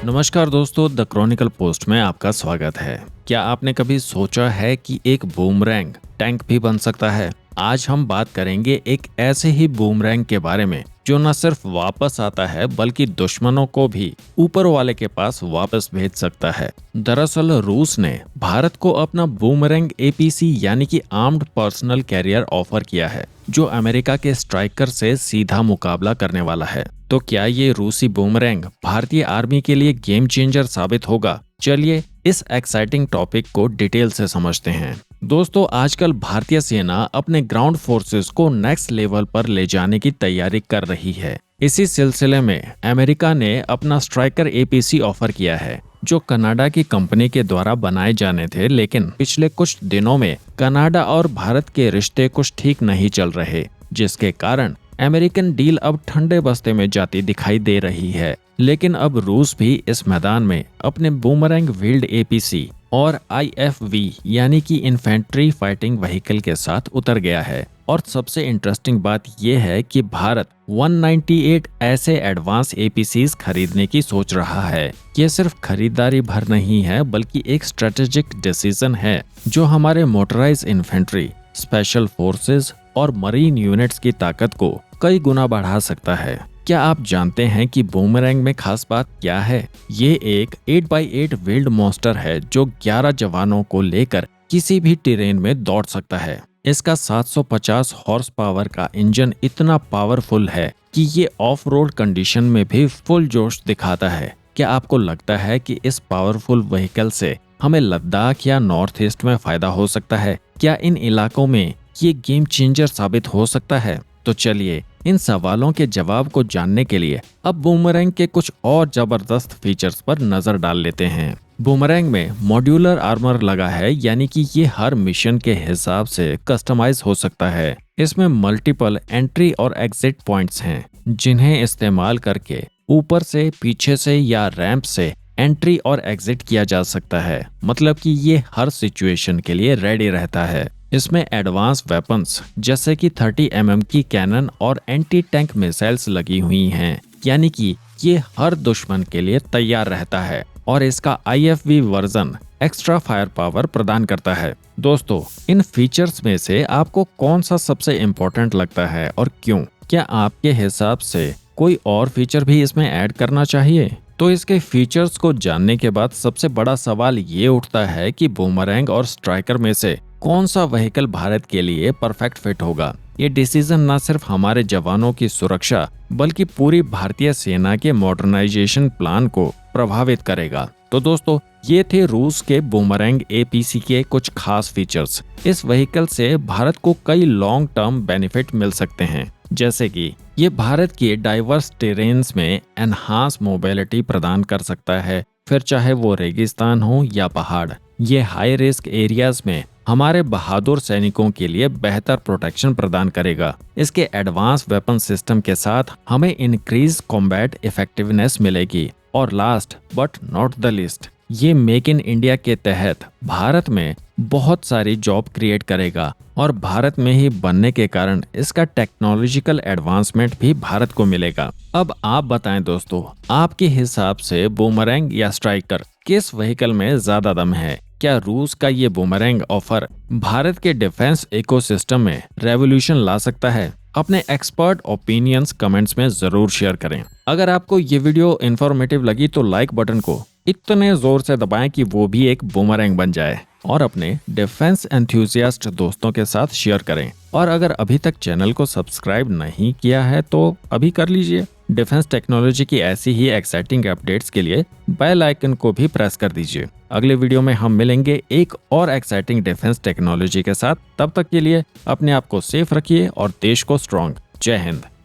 नमस्कार दोस्तों, the Chronicle post में आपका स्वागत है। क्या आपने कभी सोचा है कि एक बूमरैंग टैंक भी बन सकता है? आज हम बात करेंगे एक ऐसे ही बूमरैंग के बारे में जो न सिर्फ वापस आता है बल्कि दुश्मनों को भी ऊपर वाले के पास वापस भेज सकता है। दरअसल रूस ने भारत को अपना बूमरैंग एपीसी यानी कि आर्म्ड पर्सनल कैरियर ऑफर किया है, जो अमेरिका के स्ट्राइकर से सीधा मुकाबला करने वाला है। तो क्या ये रूसी बूमरैंग भारतीय आर्मी के लिए गेम चेंजर साबित होगा? चलिए इस एक्साइटिंग टॉपिक को डिटेल से समझते हैं। दोस्तों, आजकल भारतीय सेना अपने ग्राउंड फोर्सेस को नेक्स्ट लेवल पर ले जाने की तैयारी कर रही है। इसी सिलसिले में अमेरिका ने अपना स्ट्राइकर एपीसी ऑफर किया है, जो कनाडा की कंपनी के द्वारा बनाए जाने थे, लेकिन पिछले कुछ दिनों में कनाडा और भारत के रिश्ते कुछ ठीक नहीं चल रहे, जिसके कारण अमेरिकन डील अब ठंडे बस्ते में जाती दिखाई दे रही है। लेकिन अब रूस भी इस मैदान में अपने बूमरैंग व्हील्ड एपीसी और आईएफवी यानी कि इन्फेंट्री फाइटिंग व्हीकल के साथ उतर गया है। और सबसे इंटरेस्टिंग बात यह है कि भारत 198 ऐसे एडवांस एपीसीज खरीदने की सोच रहा है। ये सिर्फ खरीदारी भर नहीं है बल्कि एक स्ट्रेटेजिक डिसीजन है जो हमारे मोटराइज इन्फेंट्री, स्पेशल फोर्सेस और मरीन यूनिट्स की ताकत को कई गुना बढ़ा सकता है। क्या आप जानते हैं कि बूमरैंग में खास बात क्या है? ये एक 8x8 व्हील्ड मॉन्स्टर है जो 11 जवानों को लेकर किसी भी टेरेन में दौड़ सकता है। इसका 750 हॉर्स पावर का इंजन इतना पावरफुल है कि ये ऑफ रोड कंडीशन में भी फुल जोश दिखाता है। क्या आपको लगता है कि इस पावरफुल व्हीकल से हमें लद्दाख या नॉर्थ ईस्ट में फायदा हो सकता है? क्या इन इलाकों में ये गेम चेंजर साबित हो सकता है? तो चलिए इन सवालों के जवाब को जानने के लिए अब बूमरैंग के कुछ और जबरदस्त फीचर्स पर नजर डाल लेते हैं। बूमरैंग में मॉड्यूलर आर्मर लगा है, यानी कि ये हर मिशन के हिसाब से कस्टमाइज हो सकता है। इसमें मल्टीपल एंट्री और एग्जिट पॉइंट्स हैं, जिन्हें इस्तेमाल करके ऊपर से, पीछे से या रैंप से एंट्री और एग्जिट किया जा सकता है। मतलब कि ये हर सिचुएशन के लिए रेडी रहता है। इसमें एडवांस वेपन्स जैसे कि 30 mm की कैनन और एंटी टैंक मिसाइल्स लगी हुई हैं, यानी कि ये हर दुश्मन के लिए तैयार रहता है। और इसका आईएफवी वर्जन एक्स्ट्रा फायर पावर प्रदान करता है। दोस्तों, इन फीचर्स में से आपको कौन सा सबसे इम्पोर्टेंट लगता है और क्यों? क्या आपके हिसाब से कोई और फीचर भी इसमें ऐड करना चाहिए? तो इसके फीचर्स को जानने के बाद सबसे बड़ा सवाल ये उठता है कि बूमरैंग और स्ट्राइकर में से कौन सा व्हीकल भारत के लिए परफेक्ट फिट होगा। ये डिसीजन न सिर्फ हमारे जवानों की सुरक्षा बल्कि पूरी भारतीय सेना के मॉडर्नाइजेशन प्लान को प्रभावित करेगा। तो दोस्तों, ये थे रूस के बूमरैंग एपीसी के कुछ खास फीचर्स। इस व्हीकल से भारत को कई लॉन्ग टर्म बेनिफिट मिल सकते हैं, जैसे कि ये भारत के डाइवर्स टेरेन्स में एनहांस मोबिलिटी प्रदान कर सकता है, फिर चाहे वो रेगिस्तान हो या पहाड़। ये हाई रिस्क एरियाज में हमारे बहादुर सैनिकों के लिए बेहतर प्रोटेक्शन प्रदान करेगा। इसके एडवांस वेपन सिस्टम के साथ हमें इंक्रीज कॉम्बैट इफेक्टिवनेस मिलेगी। और last but not the least, ये मेक इन इंडिया के तहत भारत में बहुत सारी जॉब क्रिएट करेगा और भारत में ही बनने के कारण इसका टेक्नोलॉजिकल एडवांसमेंट भी भारत को मिलेगा। अब आप बताएं दोस्तों, आपके हिसाब से बूमरैंग या स्ट्राइकर किस व्हीकल में ज्यादा दम है? क्या रूस का ये बूमरैंग ऑफर भारत के डिफेंस इकोसिस्टम में रेवोल्यूशन ला सकता है? अपने एक्सपर्ट ओपिनियंस कमेंट्स में जरूर शेयर करें। अगर आपको ये वीडियो इन्फॉर्मेटिव लगी तो लाइक बटन को इतने जोर से दबाएं कि वो भी एक बूमरैंग बन जाए, और अपने डिफेंस एंथुसियास्ट दोस्तों के साथ शेयर करें। और अगर अभी तक चैनल को सब्सक्राइब नहीं किया है तो अभी कर लीजिए। डिफेंस टेक्नोलॉजी की ऐसी ही एक्साइटिंग अपडेट्स के लिए बेल आइकन को भी प्रेस कर दीजिए। अगले वीडियो में हम मिलेंगे एक और एक्साइटिंग डिफेंस टेक्नोलॉजी के साथ। तब तक के लिए अपने आप को सेफ रखिए और देश को स्ट्रॉन्ग। जय हिंद।